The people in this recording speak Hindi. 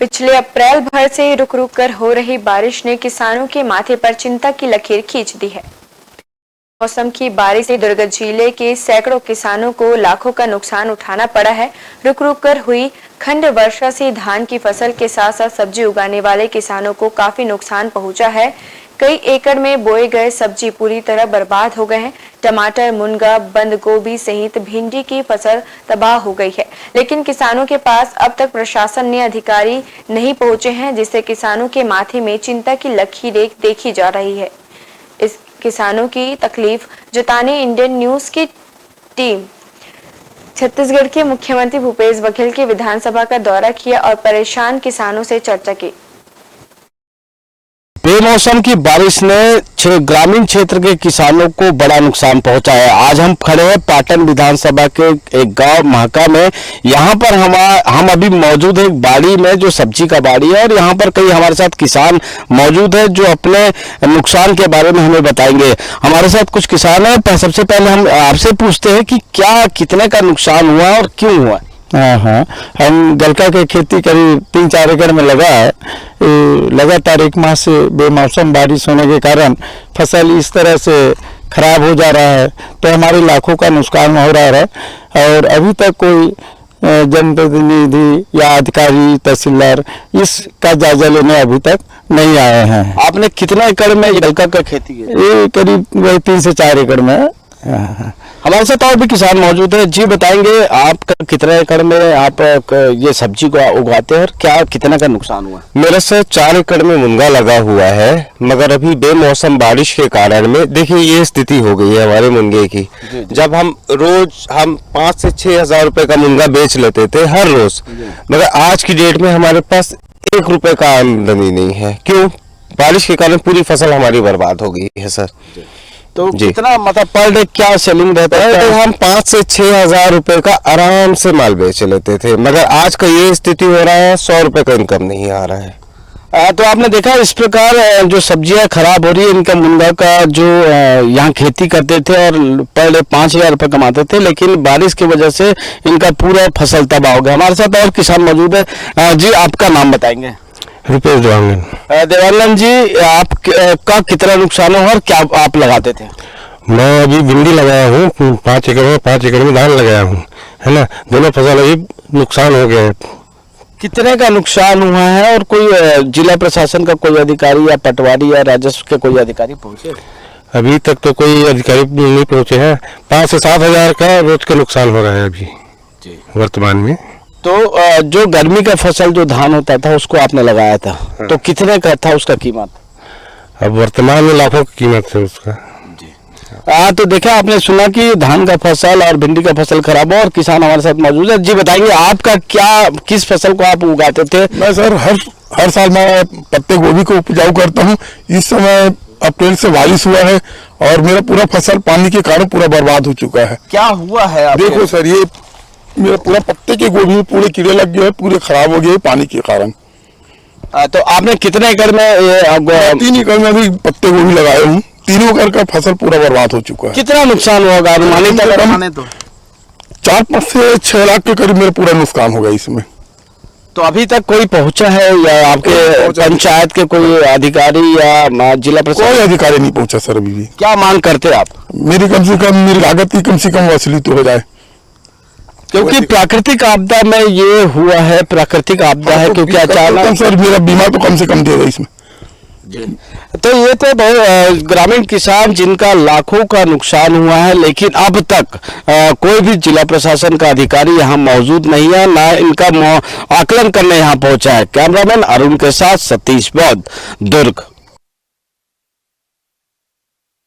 पिछले अप्रैल भर से रुक रुक कर हो रही बारिश ने किसानों के माथे पर चिंता की लकीर खींच दी है। मौसम की बारिश से दुर्ग जिले के सैकड़ों किसानों को लाखों का नुकसान उठाना पड़ा है। रुक रुक कर हुई खंड वर्षा से धान की फसल के साथ साथ सब्जी उगाने वाले किसानों को काफी नुकसान पहुंचा है। कई एकड़ में बोए गए सब्जी पूरी तरह बर्बाद हो गए हैं। टमाटर, मुनगा, बंद गोभी सहित भिंडी की फसल तबाह हो गई है, लेकिन किसानों के पास अब तक प्रशासन ने अधिकारी नहीं पहुंचे हैं, जिससे किसानों के माथे में चिंता की लकीरें देखी जा रही है। इस किसानों की तकलीफ जताने इंडियन न्यूज की टीम छत्तीसगढ़ के मुख्यमंत्री भूपेश बघेल की विधानसभा का दौरा किया और परेशान किसानों से चर्चा की। बेमौसम की बारिश ने ग्रामीण क्षेत्र के किसानों को बड़ा नुकसान पहुंचा है। आज हम खड़े हैं पाटन विधानसभा के एक गांव महाका में। यहां पर हम अभी मौजूद है एक बाड़ी में, जो सब्जी का बाड़ी है, और यहां पर कई हमारे साथ किसान मौजूद है जो अपने नुकसान के बारे में हमें बताएंगे। हमारे साथ कुछ किसान है। सबसे पहले हम आपसे पूछते हैं कि क्या कितने का नुकसान हुआ और क्यों हुआ। हाँ, हम गलका की खेती करीब 3-4 एकड़ में लगा है। लगातार 1 माह से बेमौसम बारिश होने के कारण फसल इस तरह से खराब हो जा रहा है, तो हमारे लाखों का नुकसान हो रहा है। और अभी तक कोई जनप्रतिनिधि या अधिकारी, तहसीलदार इसका जायजा लेने अभी तक नहीं आए हैं। आपने कितने एकड़ में गलका का खेती की? ये करीब 3 से 4 एकड़ में। हमारे साथ और भी किसान मौजूद है। जी बताएंगे, आप कितने एकड़ में आप ये सब्जी को उगाते हैं और क्या कितना का नुकसान हुआ? मेरे से 4 एकड़ में मुनगा लगा हुआ है, मगर अभी बेमौसम बारिश के कारण में देखिए ये स्थिति हो गई है हमारे मुनगे की। जब हम 5 से 6 हजार रुपए का मुनगा बेच लेते थे हर रोज, मगर आज की डेट में हमारे पास 1 रुपए का आमदनी नहीं है। क्यों? बारिश के कारण पूरी फसल हमारी बर्बाद हो गई है सर। तो कितना मतलब पर डे क्या सेलिंग रहता है? तो हम 5 से 6 हजार रुपए का आराम से माल बेच लेते थे, मगर आज का ये स्थिति हो रहा है 100 रुपए का इनकम नहीं आ रहा है। तो आपने देखा इस प्रकार जो सब्जियां खराब हो रही है। इनका मुनगा का जो यहाँ खेती करते थे और पर डे 5,000 रुपये कमाते थे, लेकिन बारिश की वजह से इनका पूरा फसल तबाह हो गया। हमारे साथ और किसान मौजूद है। जी आपका नाम बताएंगे? रुपेश देवांगन। देवानंद जी, आपका कितना नुकसान हुआ और क्या आप लगाते थे? मैं अभी भिंडी लगाया हूँ 5 एकड़ में धान लगाया हूँ, है ना। दोनों फसल अभी नुकसान हो गया है। कितने का नुकसान हुआ है और कोई जिला प्रशासन का कोई अधिकारी या पटवारी या राजस्व के कोई अधिकारी पहुंचे? अभी तक तो कोई अधिकारी नहीं पहुंचे हैं। 5 से 7 हजार का रोज का नुकसान हो रहा है अभी वर्तमान में। तो जो गर्मी का फसल जो धान होता था उसको आपने लगाया था, तो कितने का था उसका कीमत? अब वर्तमान में लाखों की कीमत है उसका। तो देखा आपने सुना कि धान का फसल और भिंडी का फसल खराब हो, और किसान हमारे साथ मौजूद है। जी बताएंगे, आपका किस फसल को आप उगाते थे? मैं सर हर साल मैं पत्ते गोभी को उपजाऊ करता हूँ। इस समय अप्रैल से बारिश हुआ है और मेरा पूरा फसल पानी के कारण पूरा बर्बाद हो चुका है। क्या हुआ है? देखो सर, ये मेरा पूरा पत्ते के गोभी में पूरे कीड़े लग गए हैं, पूरे खराब हो गए पानी के कारण। तो आपने कितने एकड़ में? 3 एकड़ में अभी पत्ते गोभी लगाए हूँ। 3 एकड़ का फसल पूरा बर्बाद हो चुका है। कितना नुकसान होगा अनुमानित? तो 4-5 से 6 लाख के करीब मेरा पूरा नुकसान होगा इसमें। तो अभी तक कोई पहुंचा है या आपके पंचायत के कोई अधिकारी या जिला प्रशासन? कोई अधिकारी नहीं पहुंचा सर अभी भी। क्या मांग करते आप? मेरी कम से कम लागत की कम से कम वसूली तो हो जाए, क्योंकि प्राकृतिक आपदा में ये हुआ है। प्राकृतिक आपदा है क्योंकि अचानक सर मेरा बीमा तो कम से कम दे इसमें। तो ये तो बहुत ग्रामीण किसान जिनका लाखों का नुकसान हुआ है, लेकिन अब तक कोई भी जिला प्रशासन का अधिकारी यहाँ मौजूद नहीं है, ना इनका आकलन करने यहाँ पहुंचा है। कैमरामैन अरुण के साथ सतीश बौद्ध, दुर्ग।